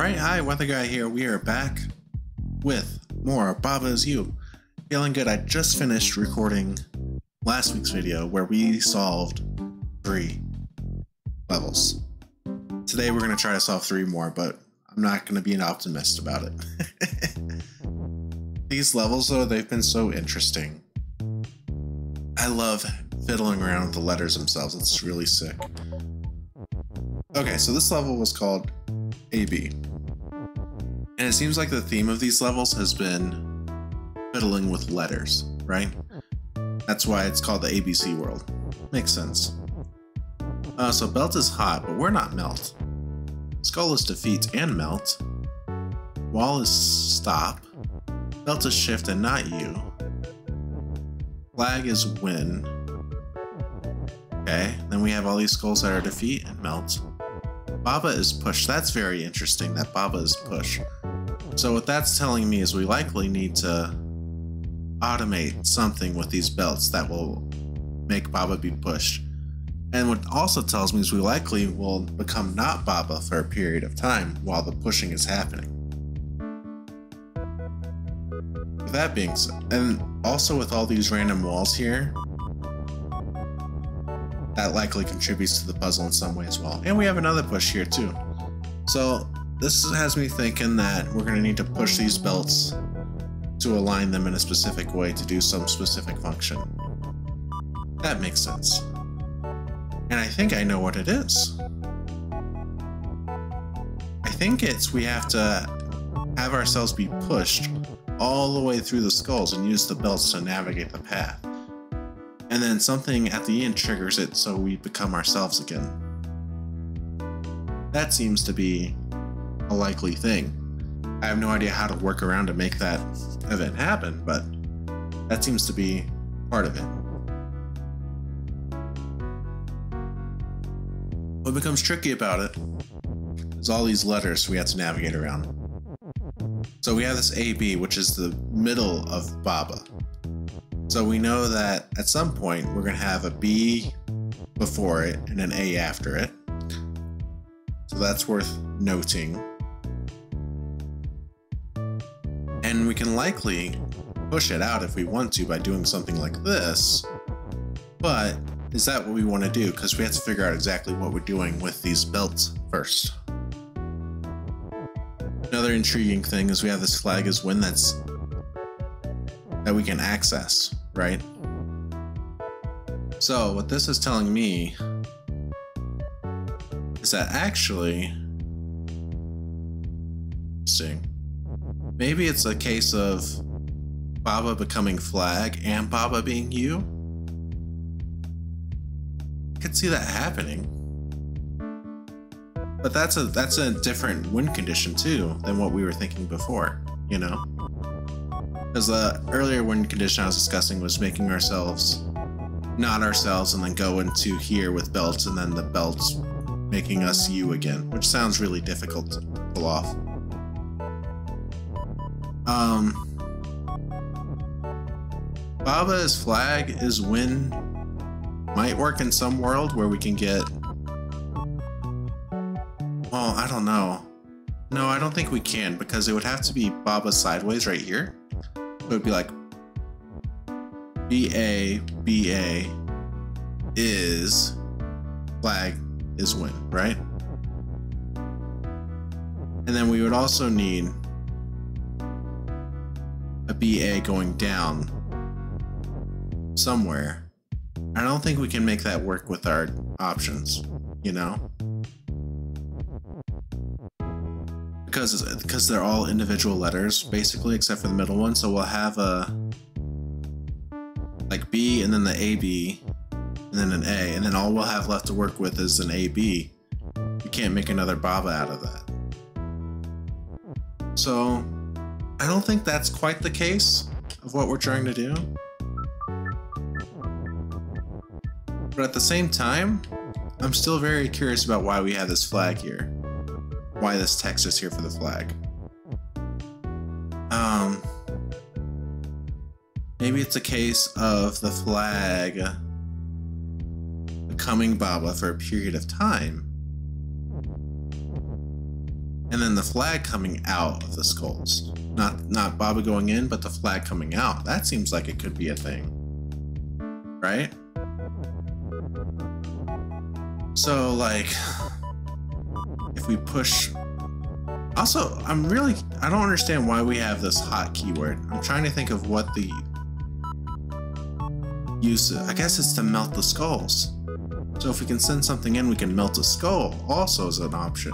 Alright, hi, Weather Guy here. We are back with more Baba Is You. Feeling good. I just finished recording last week's video where we solved 3 levels. Today we're going to try to solve 3 more, but I'm not going to be an optimist about it. These levels, though, they've been so interesting. I love fiddling around with the letters themselves. It's really sick. Okay, so this level was called AB. And it seems like the theme of these levels has been fiddling with letters, right? That's why it's called the ABC world. Makes sense. So belt is hot, but we're not melt. Skull is defeat and melt. Wall is stop. Belt is shift and not you. Flag is win. Okay, then we have all these skulls that are defeat and melt. Baba is push. That's very interesting that Baba is push. So what that's telling me is we likely need to automate something with these belts that will make Baba be pushed. And what also tells me is we likely will become not Baba for a period of time while the pushing is happening. With that being said, and also with all these random walls here, that likely contributes to the puzzle in some way as well. And we have another push here too. So this has me thinking that we're going to need to push these belts to align them in a specific way to do some specific function. That makes sense. And I think I know what it is. I think it's we have to have ourselves be pushed all the way through the skulls and use the belts to navigate the path. And then something at the end triggers it so we become ourselves again. That seems to be a likely thing. I have no idea how to work around to make that event happen, but that seems to be part of it. What becomes tricky about it is all these letters we have to navigate around. So we have this AB, which is the middle of Baba. So we know that at some point we're going to have a B before it and an A after it. So that's worth noting. And we can likely push it out if we want to by doing something like this. But is that what we want to do? Because we have to figure out exactly what we're doing with these belts first. Another intriguing thing is we have this flag as win that we can access, right? So what this is telling me is that actually, interesting. Maybe it's a case of Baba becoming flag and Baba being you. I could see that happening. But that's a different win condition too than what we were thinking before, you know? Because the earlier win condition I was discussing was making ourselves not ourselves and then go into here with belts and then the belts making us you again, which sounds really difficult to pull off. Baba's flag is win might work in some world where we can get, well, I don't know. No, I don't think we can because it would have to be Baba sideways right here. It would be like BA, BA is flag is win, right? And then we would also need a BA going down somewhere. I don't think we can make that work with our options, you know? Because they're all individual letters, basically, except for the middle one. So we'll have a like B and then the AB and then an A, and then all we'll have left to work with is an AB. You can't make another Baba out of that. So I don't think that's quite the case of what we're trying to do. But at the same time, I'm still very curious about why we have this flag here. Why this text is here for the flag. Maybe it's a case of the flag becoming Baba for a period of time. And And then the flag coming out of the skulls. Not Baba going in, but the flag coming out. That seems like it could be a thing. Right? So, like, if we push... Also, I don't understand why we have this hot keyword. I'm trying to think of what the use is. I guess it's to melt the skulls. So if we can send something in, we can melt a skull also as an option.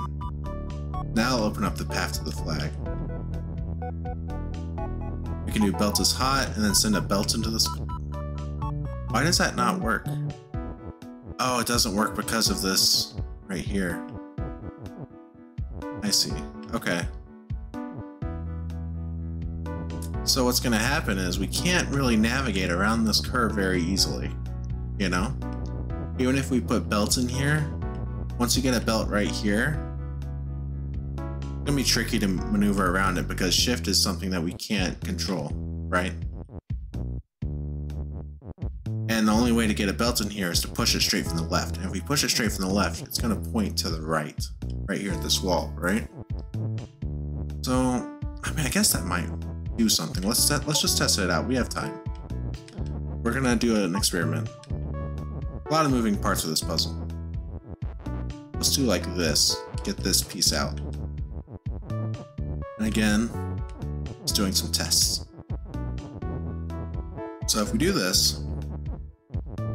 Now I'll open up the path to the flag. We can do belt is hot and then send a belt into the skull. Why does that not work? Oh, it doesn't work because of this right here. I see. Okay. So what's going to happen is we can't really navigate around this curve very easily, you know? Even if we put belts in here, once you get a belt right here, it's going to be tricky to maneuver around it because shift is something that we can't control, right? And the only way to get a belt in here is to push it straight from the left. And if we push it straight from the left, it's going to point to the right here at this wall, right? So, I mean, I guess that might do something. Let's just test it out. We have time. We're going to do an experiment. A lot of moving parts of this puzzle. Let's do like this. Get this piece out. And again, it's doing some tests. So if we do this,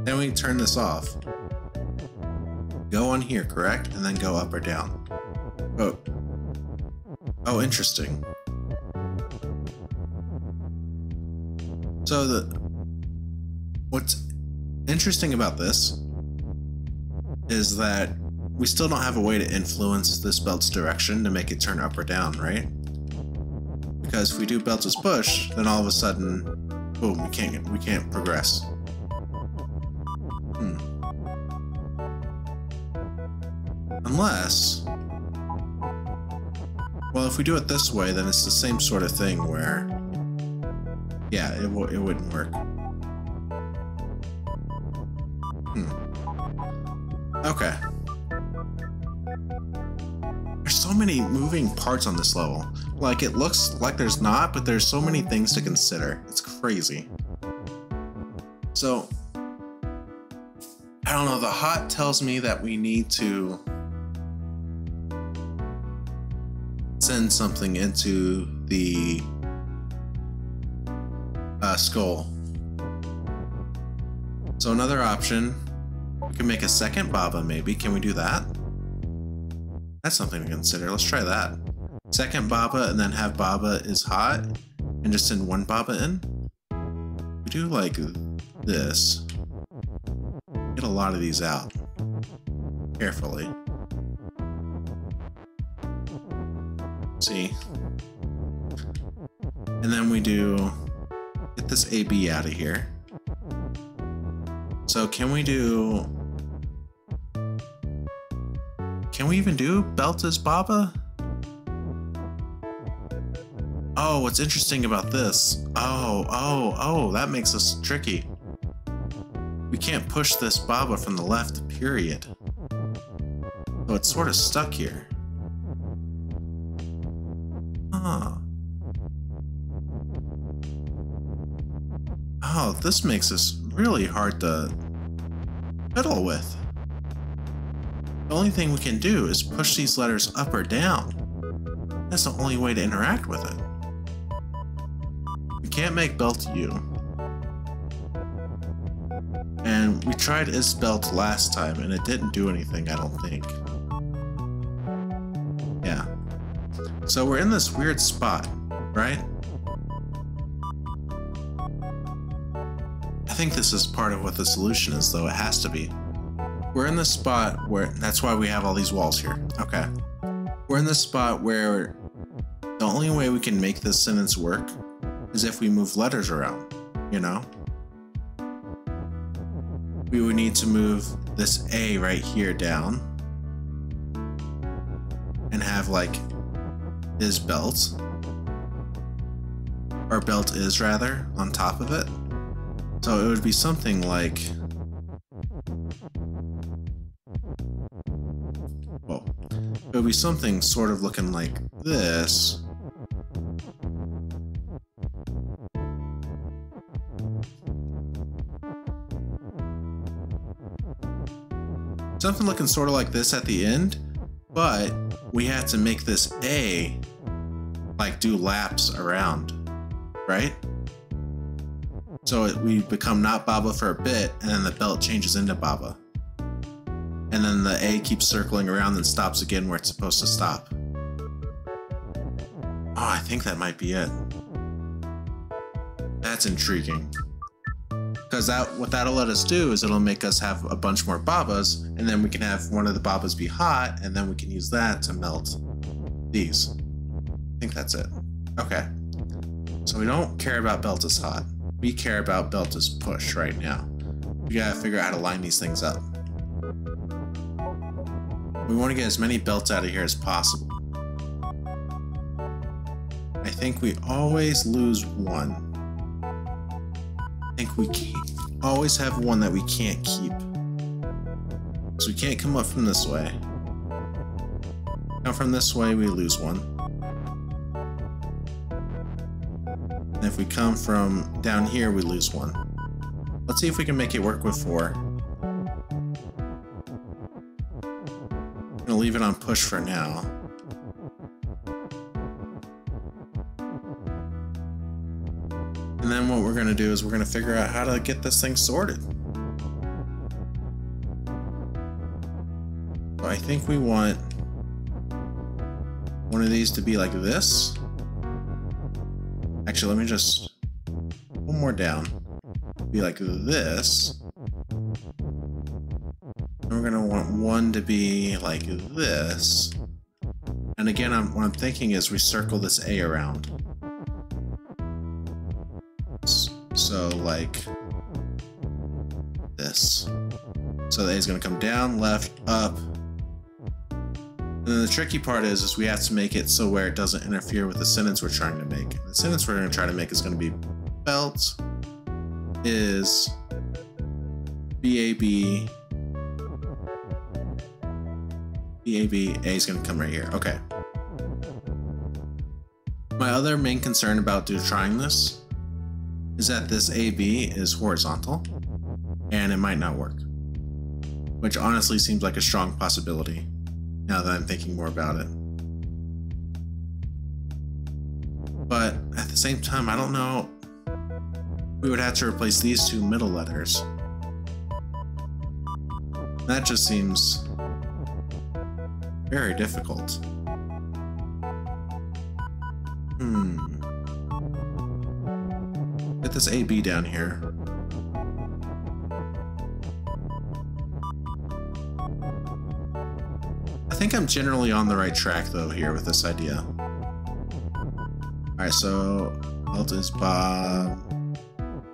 then we turn this off. Go on here, correct? And then go up or down. Oh, interesting. So what's interesting about this is that we still don't have a way to influence this belt's direction to make it turn up or down, right? Because if we do belt is push, then all of a sudden, boom, we can't progress. Unless, well, if we do it this way, then it's the same sort of thing where, yeah, it wouldn't work. Okay. There's so many moving parts on this level. Like, it looks like there's not, but there's so many things to consider. It's crazy. So, I don't know, the hot tells me that we need to send something into the skull. So another option, we can make a second Baba maybe. Can we do that? That's something to consider. Let's try that. Second Baba and then have Baba is hot and just send one Baba in. We do like this. Get a lot of these out carefully. See? And then we do get this AB out of here. So can we even do belt as Baba? Oh, what's interesting about this? Oh, that makes us tricky. We can't push this Baba from the left, period. So it's sort of stuck here. Oh, this makes this really hard to fiddle with. The only thing we can do is push these letters up or down. That's the only way to interact with it. We can't make belt U. And we tried is belt last time and it didn't do anything, I don't think. Yeah. So we're in this weird spot, right? I think this is part of what the solution is, though. It has to be. We're in this spot where, that's why we have all these walls here. Okay. We're in this spot where the only way we can make this sentence work is if we move letters around, you know? We would need to move this A right here down and have like is belt, or belt is rather, on top of it. So it would be something like, well, it would be something sort of looking like this. Something looking sort of like this at the end, but we have to make this A like do laps around, right? So we become not Baba for a bit, and then the belt changes into Baba. And then the A keeps circling around and stops again where it's supposed to stop. Oh, I think that might be it. That's intriguing. Because what that'll let us do is it'll make us have a bunch more Babas, and then we can have one of the Babas be hot, and then we can use that to melt these. I think that's it. Okay. So we don't care about belt as hot. We care about belt as push right now. We gotta figure out how to line these things up. We want to get as many belts out of here as possible. I think we always lose one. I think we always have one that we can't keep. So we can't come up from this way. Come from this way, we lose one. And if we come from down here, we lose one. Let's see if we can make it work with 4. I'm gonna leave it on push for now. And then what we're gonna do is we're gonna figure out how to get this thing sorted. So I think we want one of these to be like this. Actually, let me just one more down. Be like this. And we're gonna want one to be like this. And again, what I'm thinking is we circle this A around. So like this. So the A is gonna come down, left, up. And then the tricky part is we have to make it so where it doesn't interfere with the sentence we're trying to make. The sentence we're gonna try to make is gonna be belt is BAB. BAB, A is gonna come right here. Okay. My other main concern about trying this is that this AB is horizontal and it might not work, which honestly seems like a strong possibility now that I'm thinking more about it. But at the same time, I don't know. We would have to replace these 2 middle letters. That just seems very difficult. Get this AB down here. I think I'm generally on the right track though here with this idea. Alright, so belt is Bob.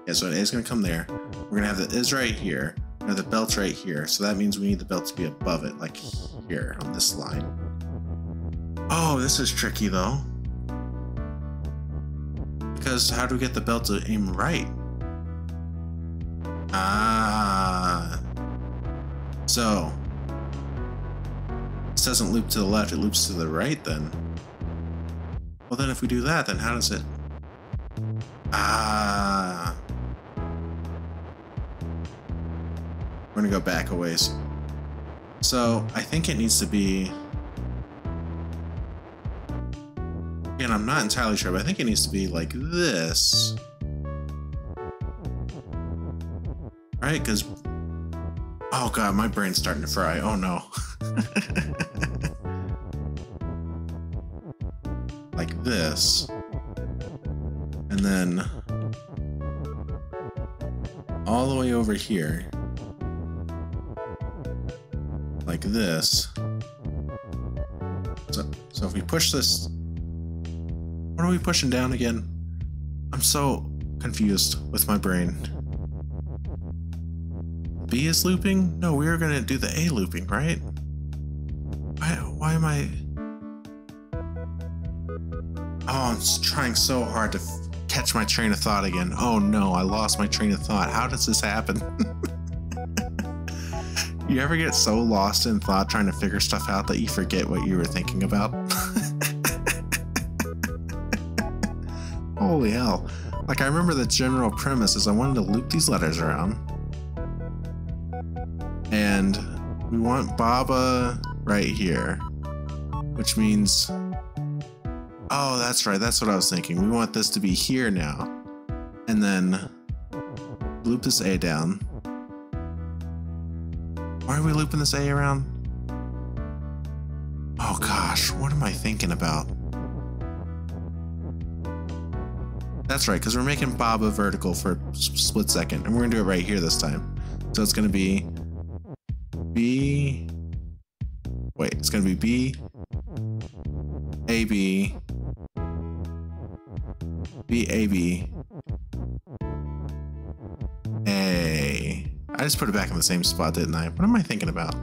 Yeah, so A is gonna come there. We're gonna have the is right here. We're gonna have the belt right here. So that means we need the belt to be above it, like here on this line. Oh, this is tricky though. Because how do we get the belt to aim right? Ah. So this doesn't loop to the left, it loops to the right then. Well then if we do that, then how does it? Ah. We're gonna go back a ways. So I think it needs to be, again, I'm not entirely sure, but I think it needs to be like this. Right? Because, oh god, my brain's starting to fry. Oh no. Like this. And then all the way over here. Like this. So if we push this, what are we pushing down again? I'm so confused with my brain. B is looping? No, we were gonna do the A looping, right? Why am I? Oh, I'm just trying so hard to catch my train of thought again. Oh no, I lost my train of thought. How does this happen? You ever get so lost in thought trying to figure stuff out that you forget what you were thinking about? Holy hell. Like, I remember the general premise is I wanted to loop these letters around. And we want Baba right here. Which means... Oh, that's right. That's what I was thinking. We want this to be here now. And then loop this A down. Why are we looping this A around? Oh gosh, what am I thinking about? That's right, because we're making Baba vertical for a split second, and we're going to do it right here this time. So it's going to be B... Wait, it's going to be B... AB... B, AB... A... I just put it back in the same spot, didn't I? What am I thinking about?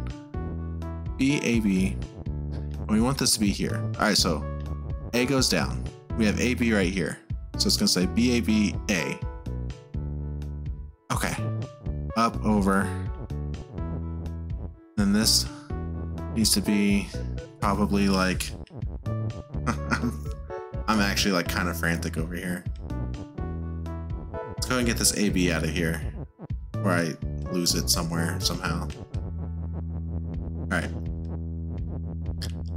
B, AB... And we want this to be here. Alright, so A goes down. We have AB right here. So it's going to say BAB A. Okay. Up, over. Then this needs to be probably like... I'm actually like kind of frantic over here. Let's go ahead and get this AB out of here. Or I lose it somewhere, somehow. Alright.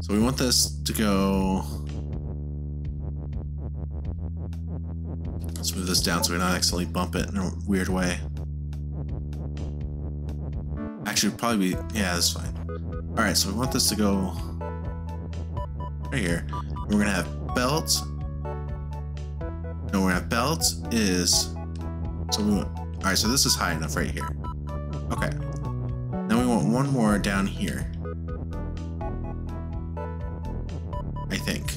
So we want this to go... Let's move this down so we don't accidentally bump it in a weird way. Actually, it'd probably be... Yeah, that's fine. Alright, so we want this to go... right here. And we're going to have belt. No, we're going to have belt is... So we want... Alright, so this is high enough right here. Okay. Then we want one more down here. I think.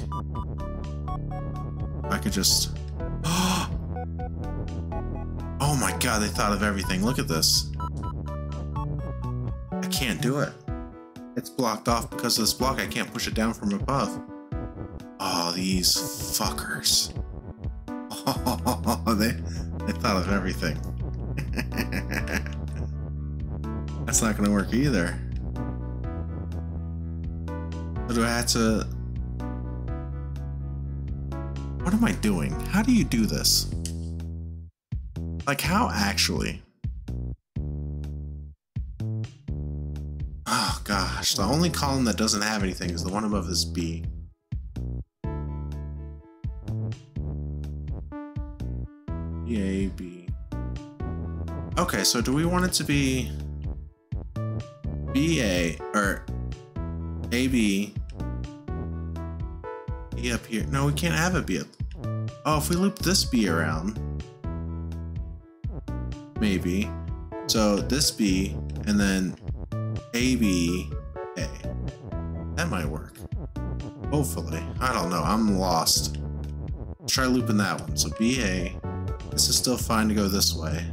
I could just... Oh my god, they thought of everything. Look at this. I can't do it. It's blocked off because of this block. I can't push it down from above. Oh, these fuckers. Oh, they thought of everything. That's not gonna work either. So do I have to... What am I doing? How do you do this? Like, how actually? Oh gosh, the only column that doesn't have anything is the one above this B. A, B. Okay, so do we want it to be BA or AB? B up here. No, we can't have a B up. Oh, if we loop this B around, maybe. So this B and then AB A. That might work. Hopefully. I don't know. I'm lost. Let's try looping that one. So BA. This is still fine to go this way.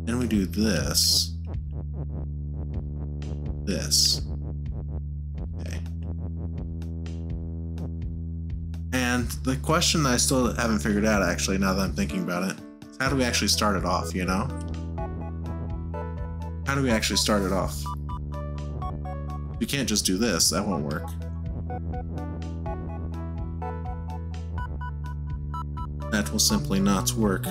Then we do this. This. Okay. And the question that I still haven't figured out, actually, now that I'm thinking about it, is how do we actually start it off, you know? How do we actually start it off? We can't just do this. That won't work. That will simply not work.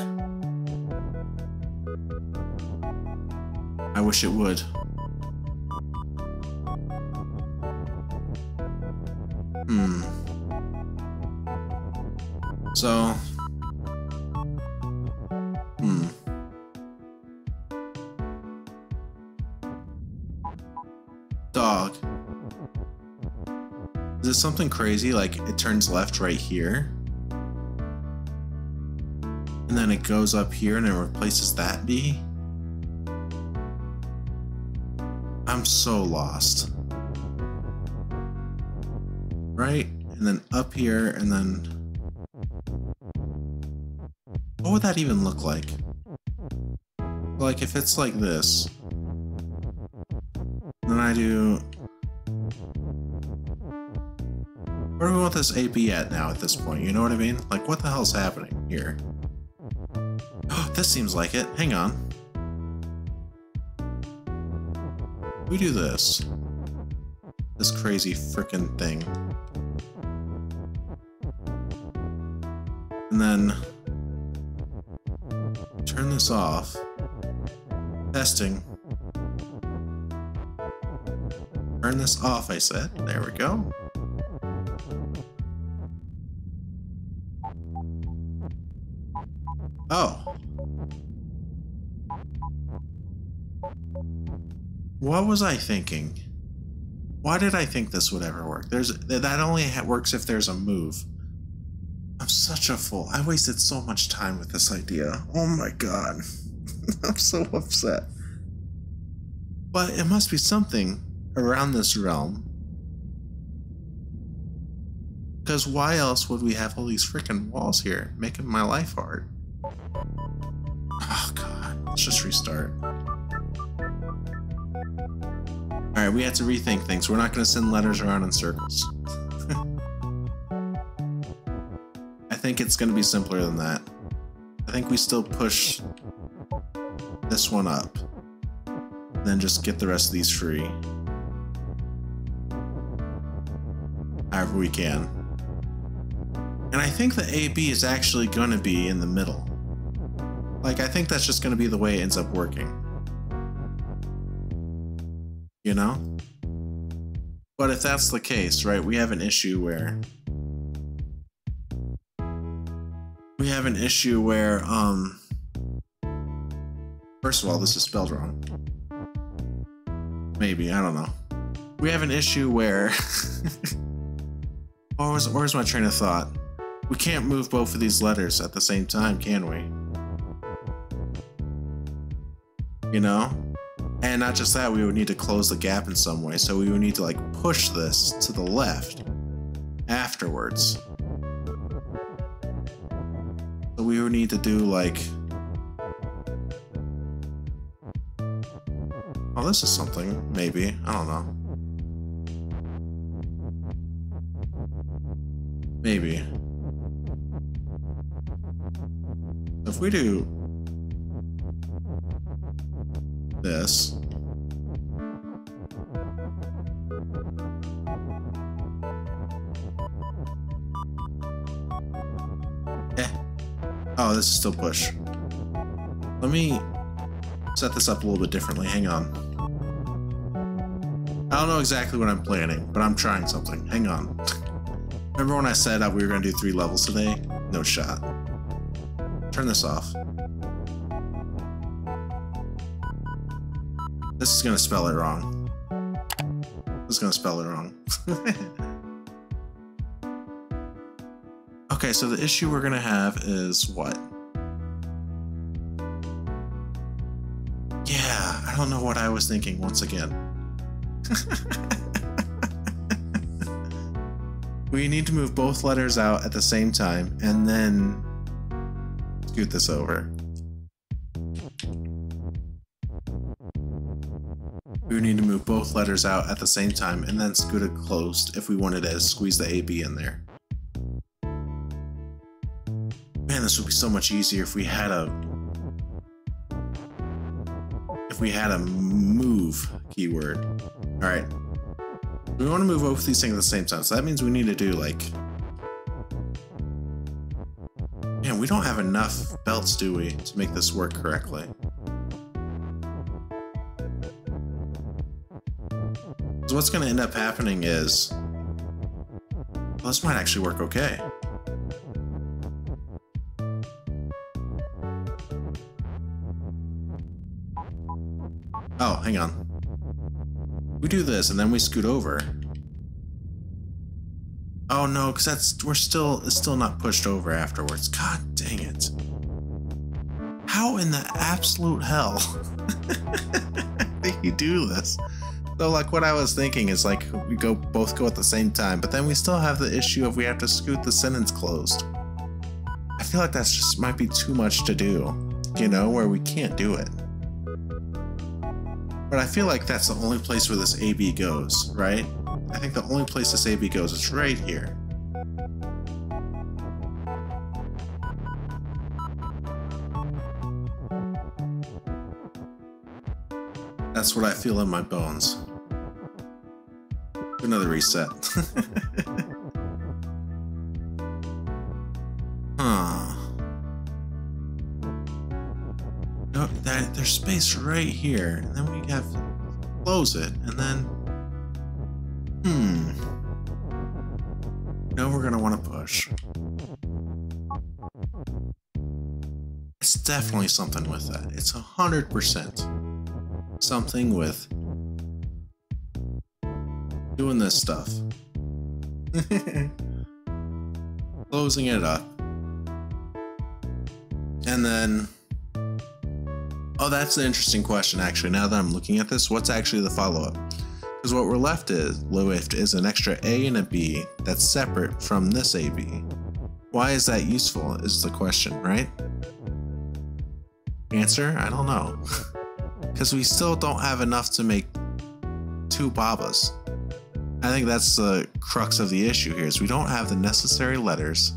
I wish it would. So... Dog. Is it something crazy, like it turns left right here? And then it goes up here and it replaces that B? I'm so lost. Right? And then up here and then... What would that even look like? Like if it's like this. Then I do... Where do we want this AB at now at this point? You know what I mean? Like what the hell's happening here? Oh, this seems like it. Hang on. We do this. This crazy frickin' thing. And then turn this off. Testing. Turn this off, I said. There we go. Oh. What was I thinking? Why did I think this would ever work? That only works if there's a move. I'm such a fool. I wasted so much time with this idea. Oh my god. I'm so upset. But it must be something around this realm. Because why else would we have all these freaking walls here, making my life hard? Oh god, let's just restart. Alright, we had to rethink things. We're not going to send letters around in circles. I think it's going to be simpler than that. I think we still push this one up. Then just get the rest of these free. However we can. And I think the AB is actually going to be in the middle. Like, I think that's just going to be the way it ends up working. You know? But if that's the case, right, we have an issue where... First of all, this is spelled wrong. Maybe, I don't know. We have an issue where... Where's my train of thought? We can't move both of these letters at the same time, can we? You know? And not just that, we would need to close the gap in some way, so we would need to like push this to the left afterwards. So we would need to do like... Oh, this is something, maybe. I don't know. Maybe. If we do this. Oh, this is still push. Let me set this up a little bit differently. Hang on. I don't know exactly what I'm planning, but I'm trying something. Hang on. Remember when I said we were going to do 3 levels today? No shot. Turn this off. This is going to spell it wrong. This is going to spell it wrong. Okay, so the issue we're going to have is what? Yeah, I don't know what I was thinking once again. We need to move both letters out at the same time and then scoot this over. We need to move both letters out at the same time and then scoot it closed if we wanted to squeeze the AB in there. Man, this would be so much easier if we had a move keyword. Alright. We want to move both these things at the same time, so that means we need to do like... Man, we don't have enough belts, do we, to make this work correctly? So what's going to end up happening is... Well, this might actually work okay. Oh, hang on. We do this and then we scoot over. Oh no, because it's still not pushed over afterwards. God dang it. How in the absolute hell did you do this? So like what I was thinking is like we both go at the same time, but then we still have the issue of we have to scoot the sentence closed. I feel like that's just might be too much to do, you know, where we can't do it. But I feel like that's the only place where this AB goes, right? I think the only place this AB goes is right here. That's what I feel in my bones. Do another reset. Huh. No, there's space right here, and then we have to close it, and then no, we're gonna want to push. It's definitely something with that. It's 100% something with doing this stuff. Closing it up. And then, oh, that's an interesting question actually. Now that I'm looking at this, what's actually the follow-up? Because what we're left with is an extra A and a B that's separate from this AB. Why is that useful is the question, right? Answer? I don't know. Because we still don't have enough to make 2 Babas. I think that's the crux of the issue here, is we don't have the necessary letters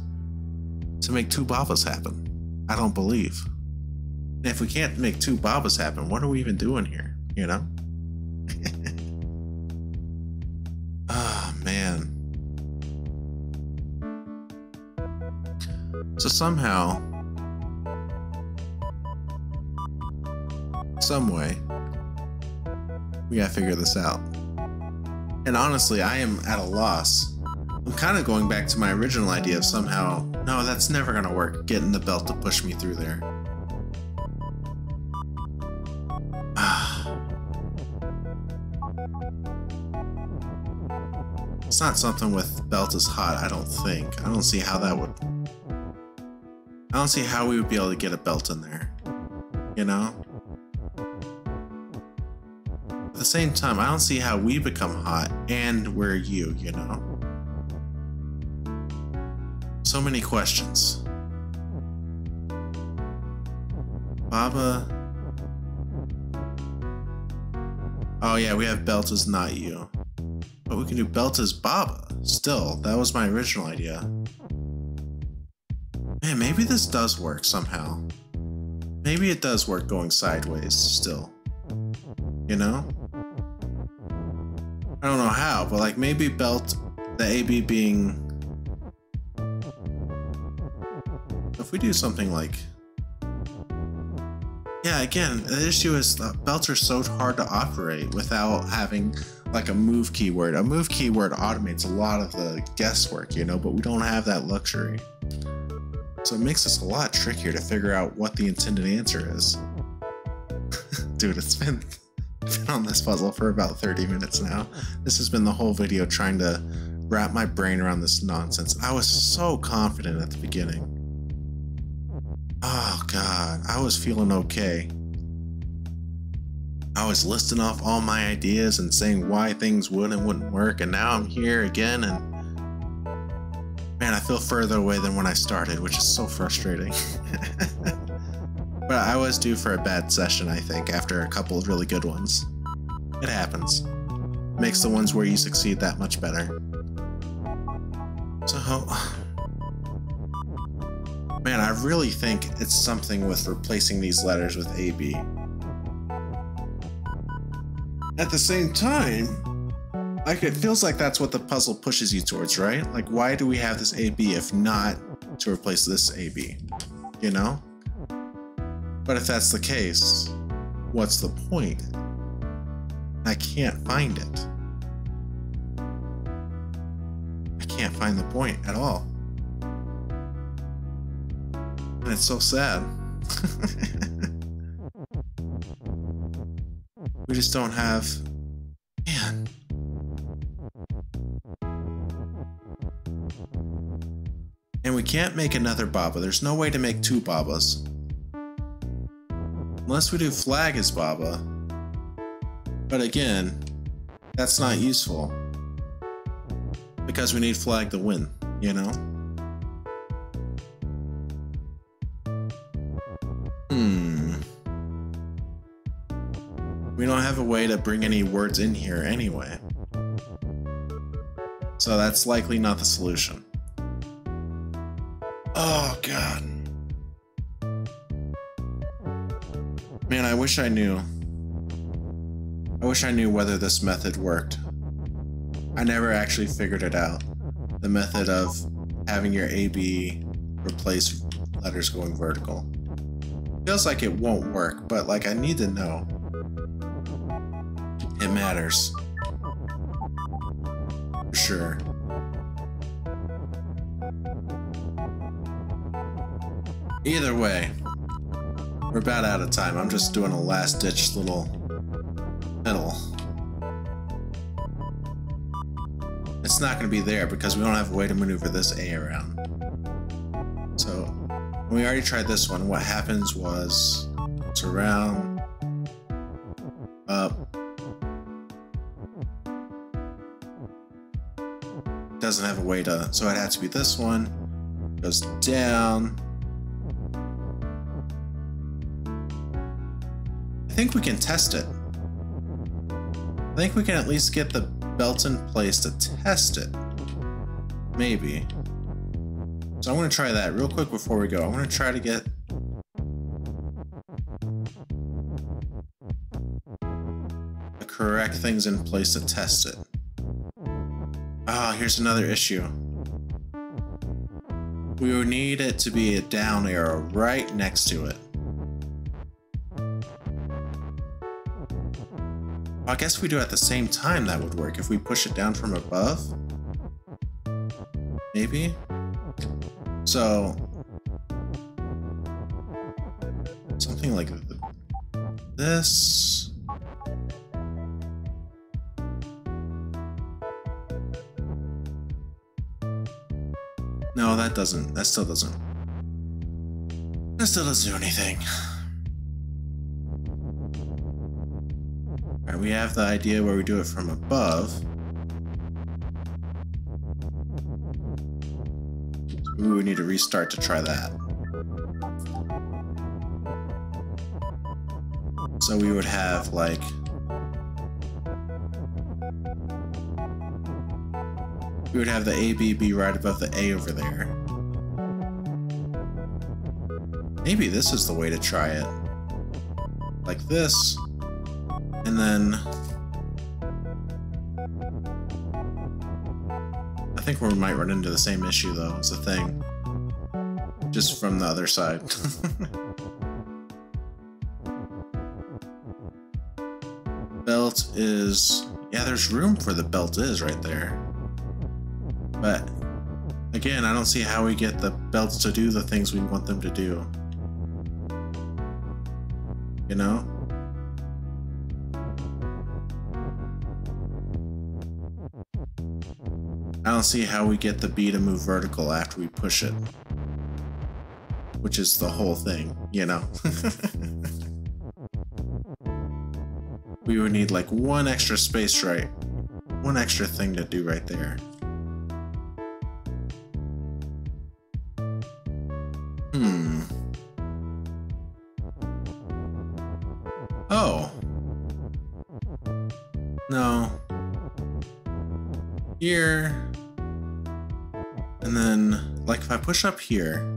to make 2 Babas happen. I don't believe. And if we can't make 2 Babas happen, what are we even doing here? You know? Ah, man. So somehow, some way, we gotta figure this out. And honestly, I am at a loss. I'm kind of going back to my original idea of somehow, no, that's never gonna work, getting the belt to push me through there. It's not something with belt is hot, I don't think. I don't see how that would... I don't see how we would be able to get a belt in there. You know? At the same time, I don't see how we become hot and we're you know? So many questions. Baba... Oh yeah, we have belt is not you. But we can do belt as Baba. Still, that was my original idea. Man, maybe this does work somehow. Maybe it does work going sideways still. You know? I don't know how, but like maybe belt, the AB being... If we do something like... Yeah, again, the issue is belts are so hard to operate without having like a move keyword. A move keyword automates a lot of the guesswork, you know, but we don't have that luxury. So it makes us a lot trickier to figure out what the intended answer is. Dude, it's been on this puzzle for about 30 minutes now. This has been the whole video trying to wrap my brain around this nonsense. I was so confident at the beginning. Oh god, I was feeling okay. I was listing off all my ideas and saying why things would and wouldn't work, and now I'm here again and man, I feel further away than when I started, which is so frustrating. But I was due for a bad session, I think, after a couple of really good ones. It happens. Makes the ones where you succeed that much better. So... Man, I really think it's something with replacing these letters with AB. At the same time, like it feels like that's what the puzzle pushes you towards, right? Like, why do we have this AB if not to replace this AB? You know? But if that's the case, what's the point? I can't find it. I can't find the point at all. And it's so sad. We just don't have... Man. And we can't make another Baba. There's no way to make 2 Babas. Unless we do flag as Baba. But again, that's not useful. Because we need flag to win, you know? We don't have a way to bring any words in here anyway. So that's likely not the solution. Oh god. Man, I wish I knew. I wish I knew whether this method worked. I never actually figured it out. The method of having your AB replace letters going vertical. Feels like it won't work, but like I need to know. It matters. For sure. Either way, we're about out of time. I'm just doing a last-ditch little fiddle. It's not going to be there because we don't have a way to maneuver this A around. So, we already tried this one. What happens was it's around, up. Doesn't have a way to, so it had to be this one. Goes down. I think we can test it. I think we can at least get the belt in place to test it. Maybe. So I'm going to try that real quick before we go. I'm going to try to get the correct things in place to test it. Ah, here's another issue. We would need it to be a down arrow right next to it. I guess if we do it at the same time, that would work. If we push it down from above, maybe. So something like this. No, that doesn't. That still doesn't. That still doesn't do anything. Alright, we have the idea where we do it from above. We would need to restart to try that. So we would have like we would have the AB be right above the A over there. Maybe this is the way to try it. Like this. And then I think we might run into the same issue though, as a thing. Just from the other side. Belt is... yeah, there's room for the belt is right there. But again, I don't see how we get the belts to do the things we want them to do. You know? I don't see how we get the B to move vertical after we push it. Which is the whole thing, you know? We would need like one extra space right. One extra thing to do right there. Oh. No. Here. And then, like, if I push up here.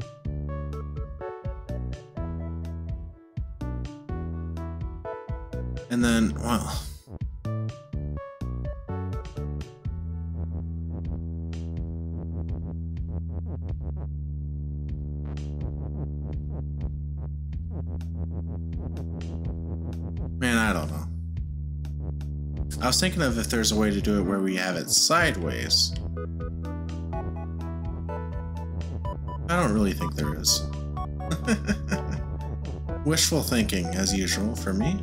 And then, well. Man, I don't know. I was thinking of if there's a way to do it where we have it sideways. I don't really think there is. Wishful thinking, as usual, for me.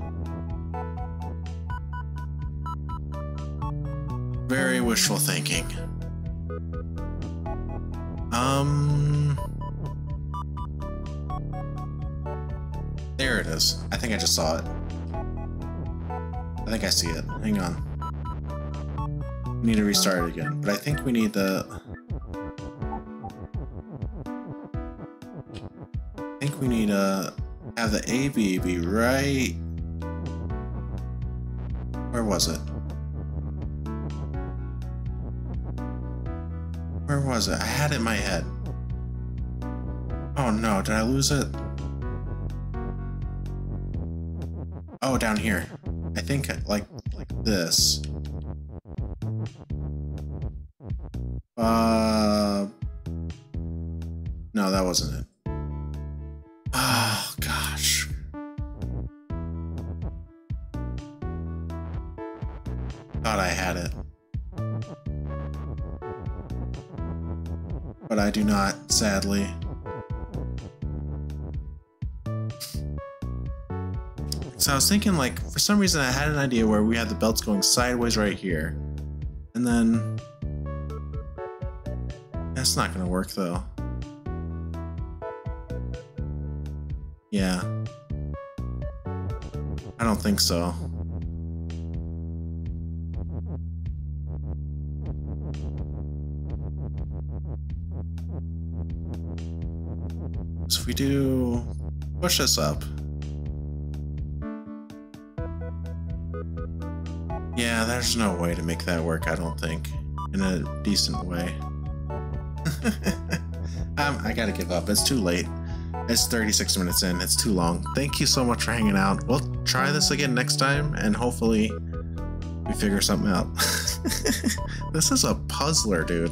Very wishful thinking. There it is. I think I just saw it. I think I see it. Hang on. We need to restart it again, but I think we need the... I think we need to have the AB be right... Where was it? Where was it? I had it in my head. Oh no, did I lose it? Oh, down here. I think like this. No, that wasn't it. Oh gosh. but I do not, sadly. So I was thinking, like, for some reason I had an idea where we had the belts going sideways right here. And then... That's not gonna work, though. Yeah. I don't think so. So if we do... push this up. Yeah, there's no way to make that work, I don't think. In a decent way. I gotta give up. It's too late. It's 36 minutes in. It's too long. Thank you so much for hanging out. We'll try this again next time, and hopefully we figure something out. This is a puzzler, dude.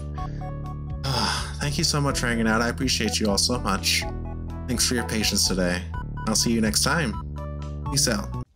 Thank you so much for hanging out. I appreciate you all so much. Thanks for your patience today. I'll see you next time. Peace out.